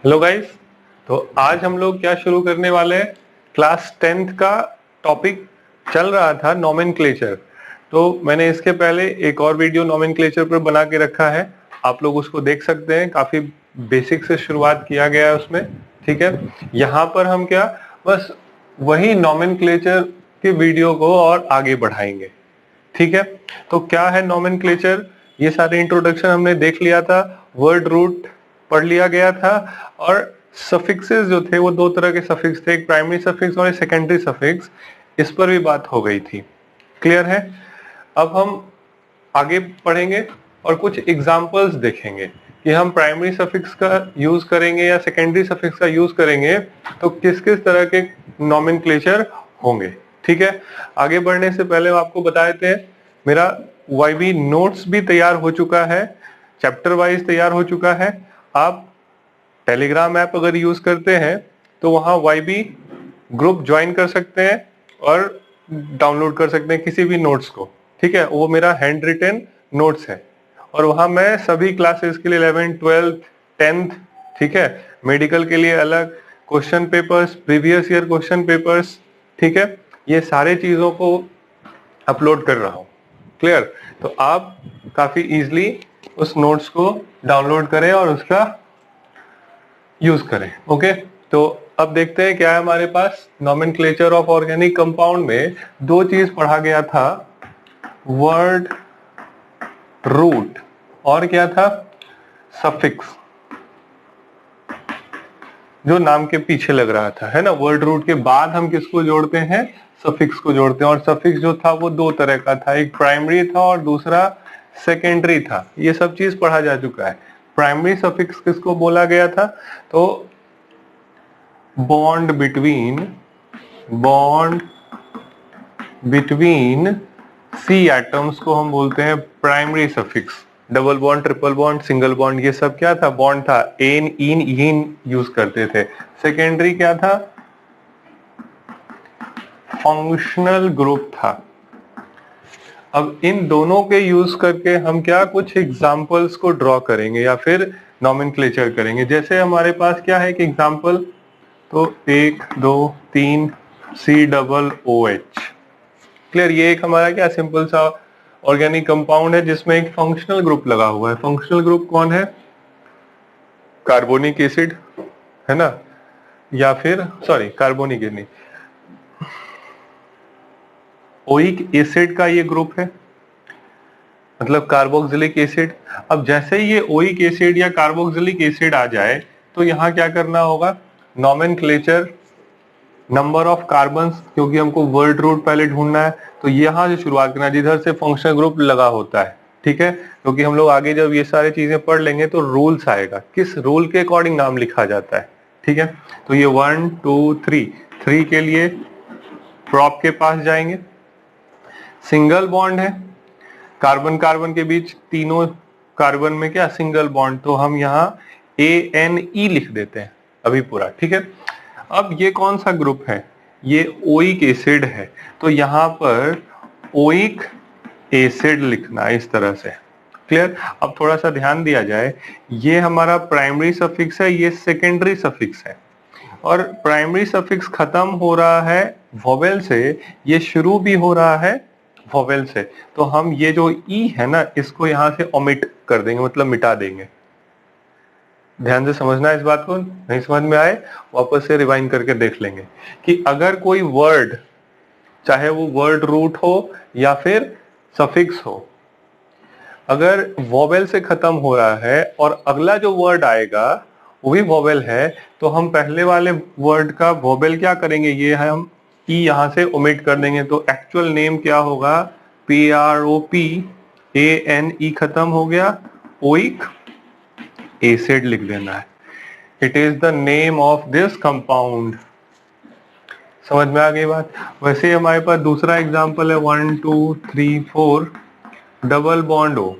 Hello guys. तो आज हम लोग क्या शुरू करने वाले हैं, क्लास 10th का टॉपिक चल रहा था नॉमेनक्लेचर। तो मैंने इसके पहले एक और वीडियो नॉमेनक्लेचर पर बना के रखा है, आप लोग उसको देख सकते हैं। काफी बेसिक से शुरुआत किया गया है उसमें, ठीक है। यहाँ पर हम क्या बस वही नॉमेनक्लेचर के वीडियो को और आगे बढ़ाएंगे, ठीक है। तो क्या है नॉमेनक्लेचर, ये सारे इंट्रोडक्शन हमने देख लिया था, वर्ड रूट पढ़ लिया गया था, और सफिक्सेस जो थे वो दो तरह के सफिक्स थे, एक प्राइमरी सफिक्स और एक सेकेंडरी सफिक्स। इस पर भी बात हो गई थी, क्लियर है। अब हम आगे पढ़ेंगे और कुछ एग्जांपल्स देखेंगे कि हम प्राइमरी सफिक्स का यूज करेंगे या सेकेंडरी सफिक्स का यूज करेंगे तो किस किस तरह के नॉमेनक्लेचर होंगे, ठीक है। आगे बढ़ने से पहले आपको बता देते हैं, मेरा वाईबी नोट्स भी तैयार हो चुका है, चैप्टर वाइज तैयार हो चुका है। आप टेलीग्राम ऐप अगर यूज करते हैं तो वहां वाईबी ग्रुप ज्वाइन कर सकते हैं और डाउनलोड कर सकते हैं किसी भी नोट्स को, ठीक है। वो मेरा हैंड रिटन नोट्स है और वहां मैं सभी क्लासेस के लिए 11th 12th 10th, ठीक है, मेडिकल के लिए अलग question papers, previous year question papers, ठीक है, ये सारे चीजों को अपलोड कर रहा हूं, क्लियर। तो आप काफी इजीली उस नोट्स को डाउनलोड करें और उसका यूज करें, ओके। तो अब देखते हैं क्या है हमारे पास। नॉमेनक्लेचर ऑफ ऑर्गेनिक कंपाउंड में दो चीज पढ़ा गया था, वर्ड रूट और क्या था, सफिक्स, जो नाम के पीछे लग रहा था, है ना। वर्ड रूट के बाद हम किसको जोड़ते हैं, सफिक्स को जोड़ते हैं। और सफिक्स जो था वो दो तरह का था, एक प्राइमरी था और दूसरा सेकेंडरी था। ये सब चीज पढ़ा जा चुका है। प्राइमरी सफिक्स किसको बोला गया था, तो बॉन्ड बिटवीन सी एटम्स को हम बोलते हैं primary suffix. Double bond, triple bond, single bond, ये सब क्या था, बॉन्ड था। एन, इन, यीन यूज करते थे। सेकेंडरी क्या था, फंक्शनल ग्रुप था। अब इन दोनों के यूज करके हम क्या कुछ एग्जांपल्स को ड्रॉ करेंगे या फिर नॉमेनक्लेचर करेंगे। जैसे हमारे पास क्या है कि एग्जांपल, तो 1 2 3 COOH, क्लियर। ये एक हमारा क्या सिंपल सा ऑर्गेनिक कंपाउंड है जिसमें एक फंक्शनल ग्रुप लगा हुआ है। फंक्शनल ग्रुप कौन है, कार्बोनिक एसिड, है ना, या फिर सॉरी कार्बोनिक नहीं, ओइक एसिड का ये ग्रुप है, मतलब कार्बोक्सिलिक एसिड। अब जैसे ही ये ओइक एसिड या कार्बोक्सिलिक एसिड आ जाए तो यहाँ क्या करना होगा, नॉमेनक्लेचर, नंबर ऑफ कार्बन, क्योंकि हमको वर्ड रूट पहले ढूंढना है तो यहाँ से शुरुआत करना है जिधर से फंक्शनल ग्रुप लगा होता है, ठीक है। क्योंकि हम लोग आगे जब ये सारी चीजें पढ़ लेंगे तो रूल्स आएगा, किस रूल के अकॉर्डिंग नाम लिखा जाता है, ठीक है। तो ये 1 2 3 के लिए प्रॉप के पास जाएंगे। सिंगल बॉन्ड है, कार्बन कार्बन के बीच तीनों कार्बन में क्या सिंगल बॉन्ड, तो हम यहाँ ANE लिख देते हैं अभी पूरा, ठीक है। अब ये कौन सा ग्रुप है, ये ओइक एसिड है, तो यहाँ पर ओइक एसिड लिखना इस तरह से, क्लियर। अब थोड़ा सा ध्यान दिया जाए, ये हमारा प्राइमरी सफिक्स है, ये सेकेंडरी सफिक्स है, और प्राइमरी सफिक्स खत्म हो रहा है वोवेल से, ये शुरू भी हो रहा है वोवेल से। तो हम ये जो ई है ना, इसको यहां से ओमिट कर देंगे, मतलब मिटा देंगे। ध्यान से समझना इस बात को, नहीं समझ में आए वापस से रिवाइंड करके देख लेंगे कि अगर कोई वर्ड, चाहे वो वर्ड रूट हो या फिर सफिक्स हो, अगर वोवेल से खत्म हो रहा है और अगला जो वर्ड आएगा वो भी वोवेल है, तो हम पहले वाले वर्ड का वोवेल क्या करेंगे, ये हम ई यहां से ओमिट कर देंगे। तो एक्चुअल नेम क्या होगा, PROPANE खत्म हो गया, ओइक एसिड लिख देना है। It is the name of this compound. समझ में आ गई बात। वैसे हमारे पास दूसरा एग्जांपल है 1 2 3 4 डबल बॉन्ड O,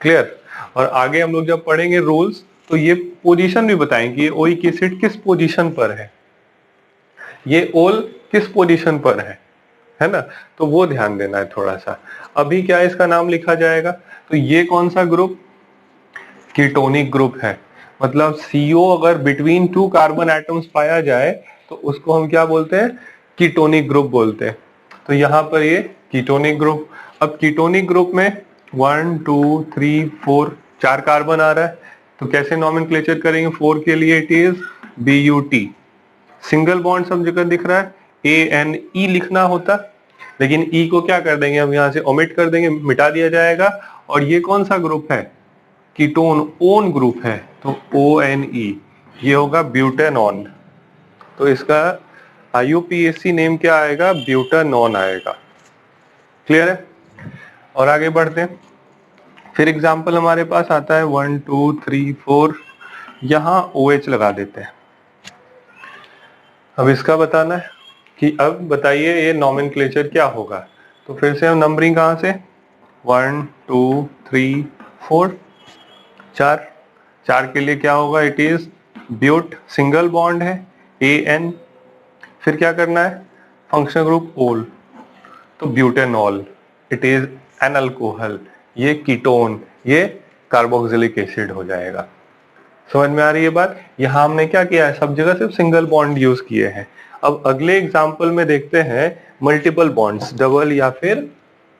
क्लियर। और आगे हम लोग जब पढ़ेंगे रूल्स तो ये पोजीशन भी बताएंगे, ओइक एसिड किस पोजीशन पर है, ये ओल किस पोजीशन पर है ना। तो वो ध्यान देना है थोड़ा सा। अभी क्या इसका नाम लिखा जाएगा, तो ये कौन सा ग्रुप, कीटोनिक ग्रुप है, मतलब CO अगर बिटवीन 2 कार्बन एटम्स पाया जाए तो उसको हम क्या बोलते हैं, कीटोनिक ग्रुप बोलते हैं। तो यहाँ पर ये कीटोनिक ग्रुप। अब कीटोनिक ग्रुप में 1 2 3 4 4 कार्बन आ रहा है, तो कैसे नॉमेनक्लेचर करेंगे? 4 के लिए it is BUT। Single bond सब जगह दिख रहा है, ANE लिखना होता, लेकिन E को क्या कर देंगे, हम यहाँ से ओमिट कर देंगे, मिटा दिया जाएगा। और ये कौन सा ग्रुप है? कीटोन ओन ग्रुप है, तो ONE, ये होगा ब्यूटेनॉन। तो इसका IUPAC नेम क्या आएगा? ब्यूटेनॉन आएगा। क्लियर है? और आगे बढ़ते हैं। फिर एग्जाम्पल हमारे पास आता है 1 2 3 4, यहाँ OH लगा देते हैं। अब इसका बताना है कि अब बताइए ये नॉमेनक्लेचर क्या होगा। तो फिर से हम नंबरिंग कहाँ से, 1 2 3 4, 4 के लिए क्या होगा? It is but, single bond है, AN। फिर क्या करना है? फंक्शनल ग्रुप ओल, तो butanol, it is an alcohol, ये कीटोन, ये कार्बोक्सिलिक एसिड हो जाएगा। समझ में आ रही है बात? यहां हमने क्या किया है, सब जगह सिर्फ सिंगल बॉन्ड यूज किए हैं। अब अगले एग्जाम्पल में देखते हैं मल्टीपल बॉन्ड्स, डबल या फिर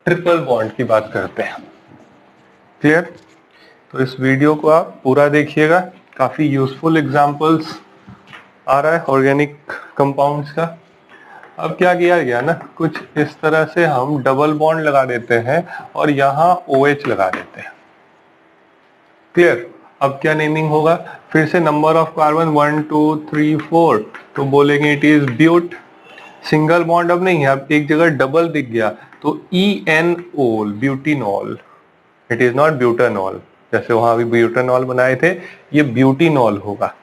ट्रिपल बॉन्ड की बात करते हैं। क्लियर? तो इस वीडियो को आप पूरा देखिएगा, काफी यूजफुल एग्जाम्पल्स आ रहा है ऑर्गेनिक कंपाउंड्स का। अब क्या किया गया ना, कुछ इस तरह से हम डबल बॉन्ड लगा देते हैं और यहाँ OH लगा देते हैं। क्लियर? अब क्या नेमिंग होगा? फिर से नंबर ऑफ कार्बन 1 2 3 4, तो बोलेंगे it is but. Single bond अब नहीं है, अब एक जगह डबल दिख गया, तो ENOL, butenol, it is not butanol. जैसे वहां भी ब्यूटेनॉल बनाए थे, ये ब्यूटीनॉल होगा।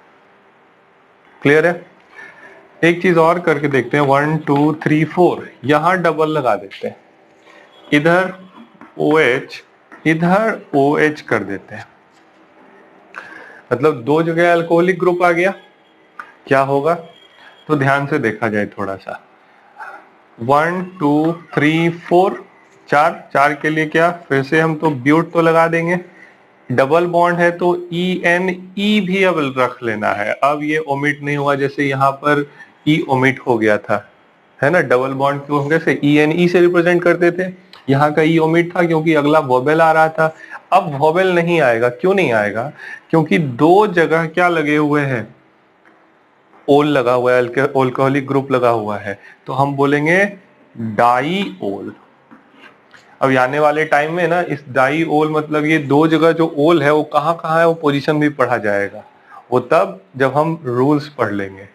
क्लियर है? एक चीज और करके देखते हैं, 1 2 3 4, यहां डबल लगा देते हैं, इधर OH, इधर OH कर देते हैं, मतलब दो जगह अल्कोहलिक ग्रुप आ गया। क्या होगा? तो ध्यान से देखा जाए थोड़ा सा, 1 2 3 4, 4 के लिए क्या, फिर से हम तो ब्यूट तो लगा देंगे, डबल बॉन्ड है तो ENE भी अब रख लेना है। अब ये ओमिट नहीं हुआ, जैसे यहाँ पर E ओमिट हो गया था, है ना। डबल बॉन्ड को हम कैसे ENE से रिप्रेजेंट करते थे, यहाँ का E ओमिट था क्योंकि अगला वोबेल आ रहा था। अब वोबेल नहीं आएगा, क्यों नहीं आएगा? क्योंकि दो जगह क्या लगे हुए हैं, ओल लगा हुआ है, अल्कोहलिक ग्रुप लगा हुआ है, तो हम बोलेंगे डाई ओल। अब आने वाले टाइम में ना इस डाई ओल, मतलब ये दो जगह जो ओल है वो कहाँ कहाँ है, वो पोजीशन भी पढ़ा जाएगा, वो तब जब हम रूल्स पढ़ लेंगे।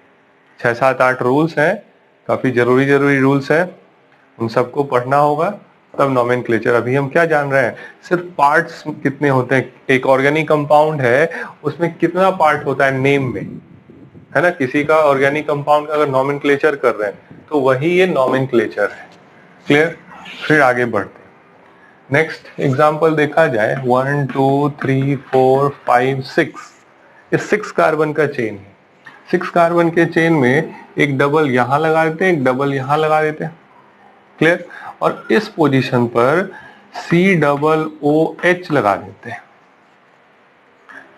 6 7 8 रूल्स हैं, काफी जरूरी रूल्स हैं, उन सबको पढ़ना होगा तब नॉमेनक्लेचर। अभी हम क्या जान रहे हैं, सिर्फ पार्ट्स कितने होते हैं, एक ऑर्गेनिक कंपाउंड है उसमें कितना पार्ट होता है नेम में, है ना। किसी का ऑर्गेनिक कंपाउंड का अगर नॉमेनक्लेचर कर रहे हैं तो वही ये नॉमेनक्लेचर है। क्लियर? फिर आगे बढ़ते हैं। नेक्स्ट एग्जांपल देखा जाए, 1 2 3 4 5 6, ये 6 कार्बन का चेन है। 6 कार्बन के चेन में एक डबल यहां लगा देते हैं, एक डबल यहां लगा देते हैं। क्लियर? और इस पोजीशन पर COOH लगा देते हैं।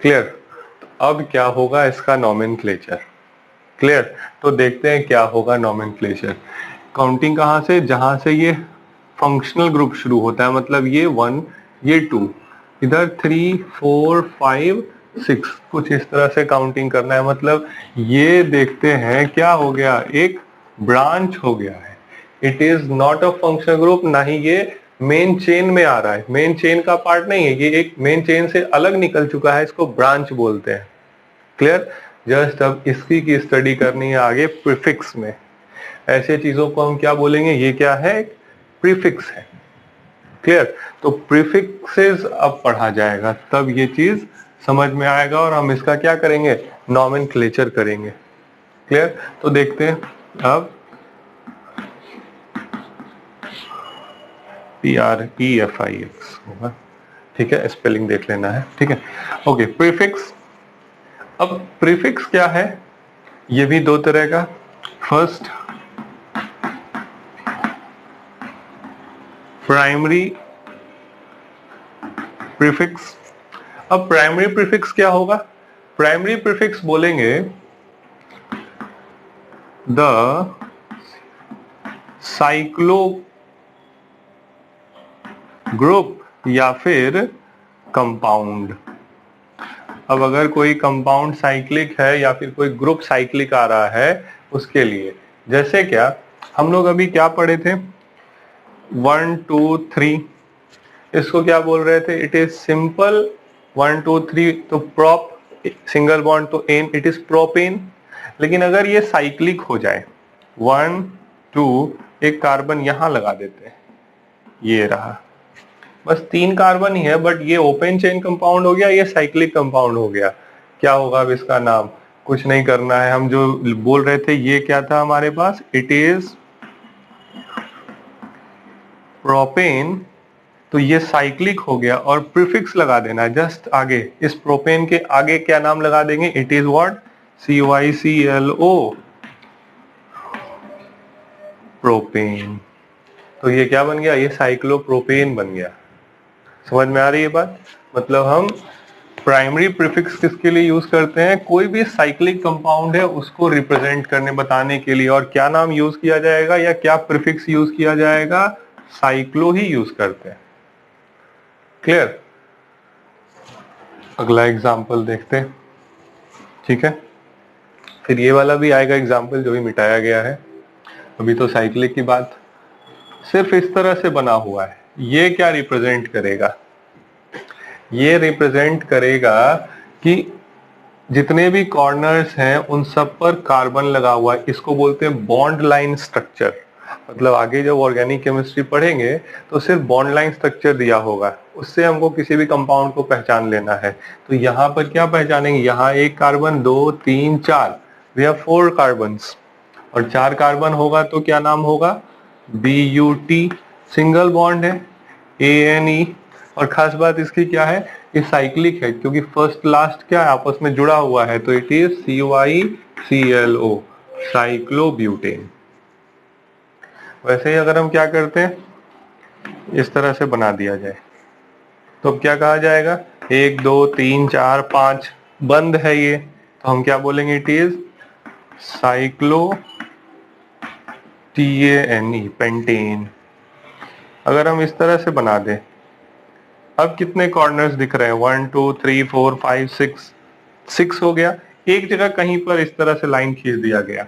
क्लियर? तो अब क्या होगा इसका नॉमेनक्लेचर। क्लियर? तो देखते हैं क्या होगा नॉमेनक्लेचर। काउंटिंग कहां से, जहां से ये फंक्शनल ग्रुप शुरू होता है, मतलब ये 1 ये 2, इधर 3 4 5 6, कुछ इस तरह से काउंटिंग करना है। मतलब ये देखते हैं क्या हो गया, एक ब्रांच हो गया है। It is not a functional group, ना ही ये मेन चेन में आ रहा है, मेन चेन का पार्ट नहीं है, ये एक मेन चेन से अलग निकल चुका है, इसको ब्रांच बोलते हैं। क्लियर? जस्ट अब इसकी की स्टडी करनी है आगे प्रीफिक्स में। ऐसे चीजों को हम क्या बोलेंगे, ये क्या है, प्रीफिक्स है। क्लियर? तो प्रीफिक्सेस अब पढ़ा जाएगा, तब ये चीज समझ में आएगा और हम इसका क्या करेंगे, नॉमेनक्लेचर करेंगे। क्लियर? तो देखते हैं अब PREFIX होगा, ठीक है, स्पेलिंग देख लेना है, ठीक है। Okay, prefix. अब प्रीफिक्स क्या है, ये भी दो तरह का, फर्स्ट प्राइमरी प्रीफिक्स। अब प्राइमरी प्रीफिक्स क्या होगा, प्राइमरी प्रीफिक्स बोलेंगे द साइक्लो ग्रुप या फिर कंपाउंड। अब अगर कोई कंपाउंड साइक्लिक है या फिर कोई ग्रुप साइक्लिक आ रहा है उसके लिए, जैसे क्या हम लोग अभी क्या पढ़े थे, 1 2 3, इसको क्या बोल रहे थे, इट इज सिंपल 1 2 3, तो प्रोप सिंगल बॉन्ड तो एन, इट इज प्रोपेन। लेकिन अगर ये साइक्लिक हो जाए 1 2, एक कार्बन यहां लगा देते हैं, ये रहा, बस 3 कार्बन ही है, बट ये ओपन चेन कंपाउंड हो गया, ये साइक्लिक कंपाउंड हो गया। क्या होगा अब इसका नाम, कुछ नहीं करना है, हम जो बोल रहे थे ये क्या था हमारे पास, इट इज प्रोपेन, तो ये साइक्लिक हो गया और प्रीफिक्स लगा देना है जस्ट आगे, इस प्रोपेन के आगे क्या नाम लगा देंगे, it is what, CYCLO, propane. तो ये क्या बन गया, ये साइक्लोप्रोपेन बन गया। समझ में आ रही है बात, मतलब हम प्राइमरी प्रीफिक्स किसके लिए यूज करते हैं, कोई भी साइक्लिक कंपाउंड है उसको रिप्रेजेंट करने बताने के लिए, और क्या नाम यूज किया जाएगा या क्या प्रीफिक्स यूज किया जाएगा, साइक्लो ही यूज करते हैं। क्लियर, अगला एग्जांपल देखते हैं, ठीक है, फिर ये वाला भी आएगा एग्जांपल जो भी मिटाया गया है, अभी तो साइक्लिक की बात सिर्फ इस तरह से बना हुआ है। ये क्या रिप्रेजेंट करेगा, ये रिप्रेजेंट करेगा कि जितने भी कॉर्नर्स हैं उन सब पर कार्बन लगा हुआ है, इसको बोलते हैं बॉन्ड लाइन स्ट्रक्चर। मतलब आगे जब ऑर्गेनिक केमिस्ट्री पढ़ेंगे तो सिर्फ बॉन्ड लाइन स्ट्रक्चर दिया होगा, उससे हमको किसी भी कंपाउंड को पहचान लेना है। तो यहाँ पर क्या पहचानेंगे, यहाँ एक कार्बन, 2 3 4, वी हैव 4 कार्बन्स, और 4 कार्बन होगा तो क्या नाम होगा, BUT, सिंगल बॉन्ड है, ANE, और खास बात इसकी क्या है, ये साइक्लिक है क्योंकि फर्स्ट लास्ट क्या है आपस में जुड़ा हुआ है, तो इट इज CYCLO, साइक्लोब्यूटेन। वैसे ही अगर हम क्या करते हैं, इस तरह से बना दिया जाए तो क्या कहा जाएगा, 1 2 3 4 5 बंद है ये, तो हम क्या बोलेंगे, it is cyclo TANE, pentane. अगर हम इस तरह से बना दें, अब कितने कॉर्नर्स दिख रहे हैं, 1 2 3 4 5 6, 6 हो गया। एक जगह कहीं पर इस तरह से लाइन खींच दिया गया,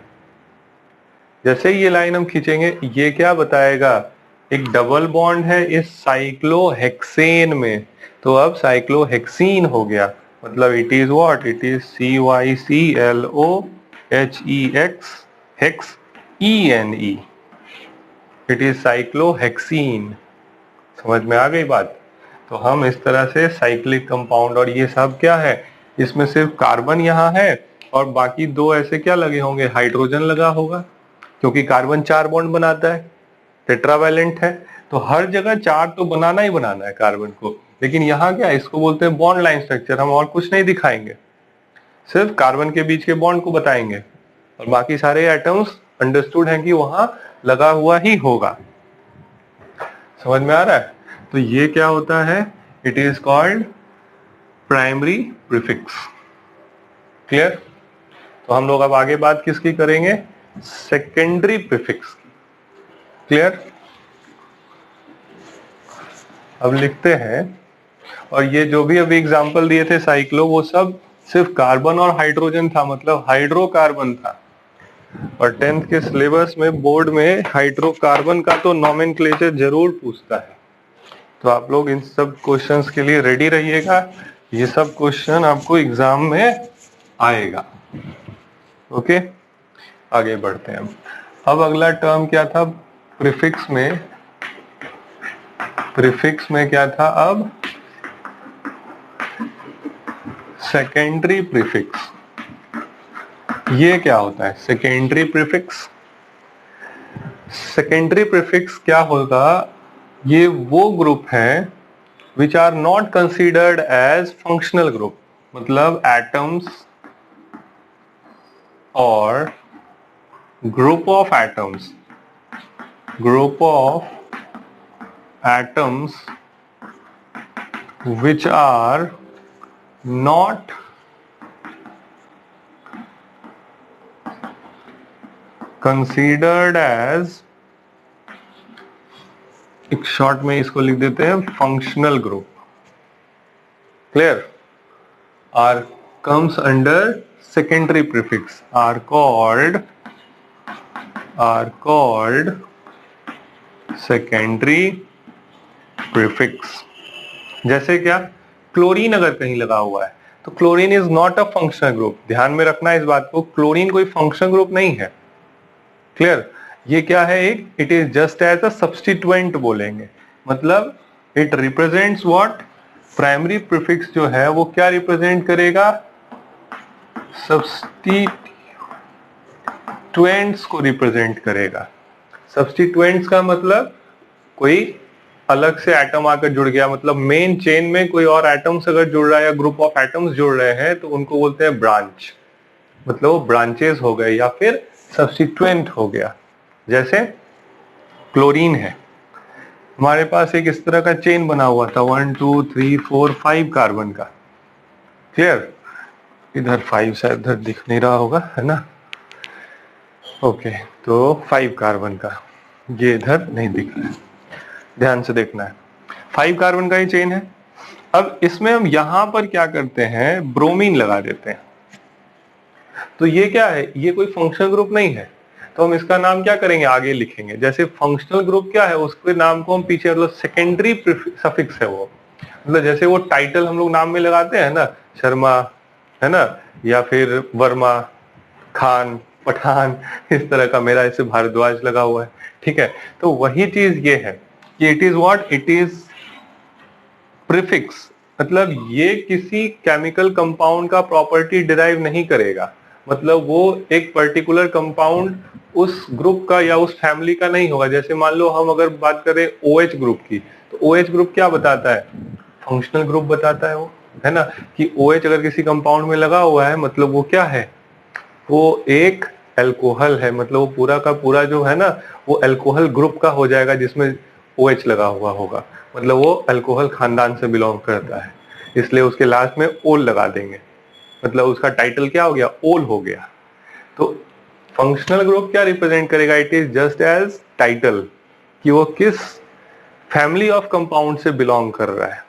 जैसे ही ये लाइन हम खींचेंगे ये क्या बताएगा, एक डबल बॉन्ड है इस साइक्लोहेक्सेन में, तो अब साइक्लोहेक्सीन हो गया, मतलब it is what, it is CYCLOHEX hex ENE, it is cyclohexene. समझ में आ गई बात, तो हम इस तरह से साइक्लिक कंपाउंड, और ये सब क्या है, इसमें सिर्फ कार्बन यहाँ है और बाकी 2 ऐसे क्या लगे होंगे, हाइड्रोजन लगा होगा, क्योंकि कार्बन 4 बॉन्ड बनाता है, टेट्रावैलेंट है, तो हर जगह 4 तो बनाना ही बनाना है कार्बन को। लेकिन यहाँ क्या है, इसको बोलते हैं बॉन्ड लाइन स्ट्रक्चर, हम और कुछ नहीं दिखाएंगे, सिर्फ कार्बन के बीच के बॉन्ड को बताएंगे, और बाकी सारे एटम्स अंडरस्टूड है कि वहां लगा हुआ ही होगा। समझ में आ रहा है, तो ये क्या होता है, it is called primary prefix. Clear, तो हम लोग अब आगे बात किसकी करेंगे, सेकेंडरी प्रीफिक्स की। क्लियर, अब लिखते हैं, और ये जो भी अभी एग्जांपल दिए थे साइक्लो, वो सब सिर्फ कार्बन और हाइड्रोजन था, मतलब हाइड्रोकार्बन था, और 10th के सिलेबस में बोर्ड में हाइड्रोकार्बन का तो नॉमेनक्लेचर जरूर पूछता है, तो आप लोग इन सब क्वेश्चंस के लिए रेडी रहिएगा, ये सब क्वेश्चन आपको एग्जाम में आएगा। ओके, आगे बढ़ते हैं। अब अगला टर्म क्या था, प्रीफिक्स में क्या था, अब सेकेंडरी प्रीफिक्स। ये क्या होता है सेकेंडरी प्रीफिक्स, सेकेंडरी प्रीफिक्स क्या होगा, ये वो ग्रुप है which are not considered as functional group, मतलब एटम्स और group of atoms which are not considered as, एक शॉर्ट में इसको लिख देते हैं functional group. Clear? Are comes under secondary prefix, are called secondary prefix. जैसे क्या, क्लोरीन अगर कहीं लगा हुआ है तो chlorine is not a functional group. ध्यान में रखना इस बात को, क्लोरीन कोई फंक्शनल ग्रुप नहीं है। क्लियर? ये क्या है, एक it is just as a substituent बोलेंगे, मतलब it represents what, primary prefix जो है वो क्या रिप्रेजेंट करेगा, सब्स्टिट्यूएंट्स को रिप्रेजेंट करेगा। सब्स्टिट्यूएंट्स का मतलब कोई अलग से एटम आकर जुड़ गया, मतलब मेन चेन में कोई और एटम्स अगर जुड़ रहा है या ग्रुप ऑफ एटम्स जुड़ रहे हैं तो उनको बोलते हैं ब्रांच, मतलब वो ब्रांचेस हो गए या फिर सब्स्टिट्यूएंट हो गया। जैसे क्लोरीन है, हमारे पास एक इस तरह का चेन बना हुआ था 1 2 3 4 5 कार्बन का। क्लियर? इधर 5 शायद इधर दिख नहीं रहा होगा, है ना? ओके, तो 5 कार्बन का, ये इधर नहीं दिख रहा है, ध्यान से देखना है। 5 कार्बन का ही चेन है। अब इसमें हम यहां पर क्या करते हैं, ब्रोमीन लगा देते हैं। तो ये क्या है, ये कोई फंक्शनल ग्रुप नहीं है, तो हम इसका नाम क्या करेंगे, आगे लिखेंगे। जैसे फंक्शनल ग्रुप क्या है, उसके नाम को हम पीछे, मतलब सेकेंडरी सफिक्स है वो, मतलब जैसे वो टाइटल हम लोग नाम में लगाते हैं ना, शर्मा, है ना, या फिर वर्मा, खान, पठान, इस तरह का, मेरा ऐसे भारद्वाज लगा हुआ है। ठीक है, तो वही चीज ये है कि it is what, it is prefix, मतलब ये किसी केमिकल कंपाउंड का प्रॉपर्टी डिराइव नहीं करेगा, मतलब वो एक पर्टिकुलर कंपाउंड उस ग्रुप का या उस फैमिली का नहीं होगा। जैसे मान लो हम अगर बात करें OH ग्रुप की, तो OH ग्रुप क्या बताता है, फंक्शनल ग्रुप बताता है वो, है ना, कि OH अगर किसी कंपाउंड में लगा हुआ है मतलब वो क्या है, वो एक अल्कोहल है, मतलब वो पूरा का पूरा जो है ना वो अल्कोहल ग्रुप का हो जाएगा जिसमें OH लगा हुआ होगा, मतलब वो अल्कोहल खानदान से बिलोंग करता है, इसलिए उसके लास्ट में ओल लगा देंगे, मतलब उसका टाइटल क्या हो गया, ओल हो गया। तो फंक्शनल ग्रुप क्या रिप्रेजेंट करेगा, it is just as title, कि वो किस फैमिली ऑफ कंपाउंड से बिलोंग कर रहा है।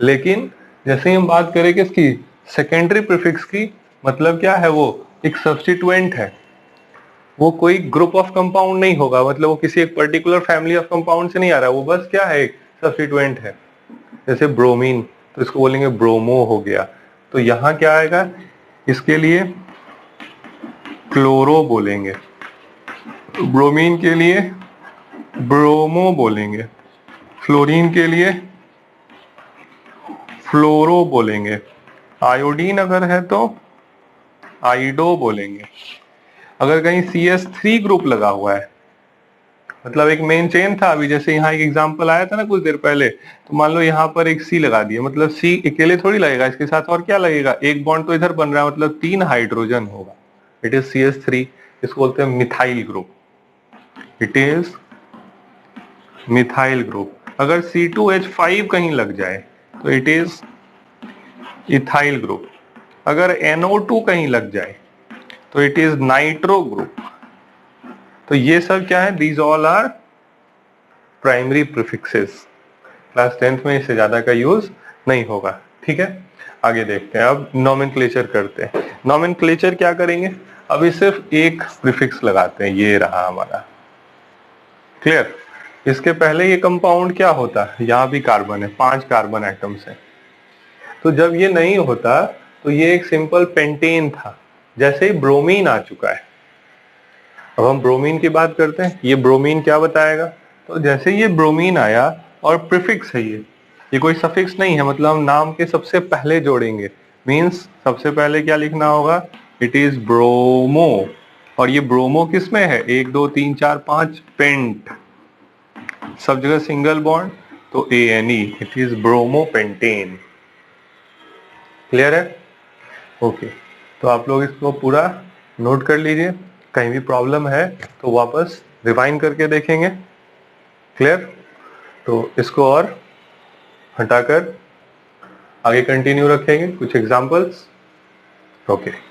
लेकिन जैसे ही हम बात करें किसकी, सेकेंडरी प्रीफिक्स की, मतलब क्या है, वो एक सब्स्टिट्यूएंट है, वो कोई ग्रुप ऑफ कंपाउंड नहीं होगा, मतलब वो किसी एक पर्टिकुलर फैमिली ऑफ कंपाउंड से नहीं आ रहा, वो बस क्या है, एक सब्स्टिट्यूएंट है। जैसे ब्रोमीन, तो इसको बोलेंगे ब्रोमो हो गया, तो यहां क्या आएगा, इसके लिए क्लोरो बोलेंगे, ब्रोमीन के लिए ब्रोमो बोलेंगे, फ्लोरीन के लिए फ्लोरो बोलेंगे, आयोडीन अगर है तो आइडो बोलेंगे। अगर कहीं CS3 ग्रुप लगा हुआ है, मतलब एक मेन चेन था, अभी जैसे यहाँ एक एग्जांपल आया था ना कुछ देर पहले, तो मान लो यहाँ पर एक C लगा दिया, मतलब C अकेले थोड़ी लगेगा, इसके साथ और क्या लगेगा, एक बॉन्ड तो इधर बन रहा है, मतलब 3 हाइड्रोजन होगा, इट इज CS3, इसको बोलते हैं methyl group, it is methyl group. अगर C2H5 कहीं लग जाए तो इट इज इथाइल ग्रुप। अगर NO2 कहीं लग जाए तो इट इज नाइट्रो ग्रुप। तो ये सब क्या है, these all are primary prefixes. Class 10th में इससे ज्यादा का यूज नहीं होगा। ठीक है, आगे देखते हैं, अब नोमेनक्लेचर करते हैं। नोमेनक्लेचर क्या करेंगे, अभी सिर्फ एक प्रीफिक्स लगाते हैं, ये रहा हमारा। क्लियर? इसके पहले ये कंपाउंड क्या होता है, यहाँ भी कार्बन है, 5 कार्बन एटम्स है, तो जब ये नहीं होता तो ये एक सिंपल पेंटेन था। जैसे ही ब्रोमीन आ चुका है, अब हम ब्रोमीन की बात करते हैं, ये ब्रोमीन क्या बताएगा, तो जैसे ये ब्रोमीन आया और प्रीफिक्स है, ये कोई सफिक्स नहीं है, मतलब हम नाम के सबसे पहले जोड़ेंगे, मींस सबसे पहले क्या लिखना होगा, इट इज ब्रोमो। और ये ब्रोमो किस में है, 1 2 3 4 5 पेंट, सब जगह सिंगल बॉन्ड, तो ANE, it is bromo pentane. Clear है? ओके, तो आप लोग इसको पूरा नोट कर लीजिए, कहीं भी प्रॉब्लम है तो वापस रिवाइंड करके देखेंगे। क्लियर? तो इसको और हटाकर आगे कंटिन्यू रखेंगे, कुछ एग्जांपल्स। ओके।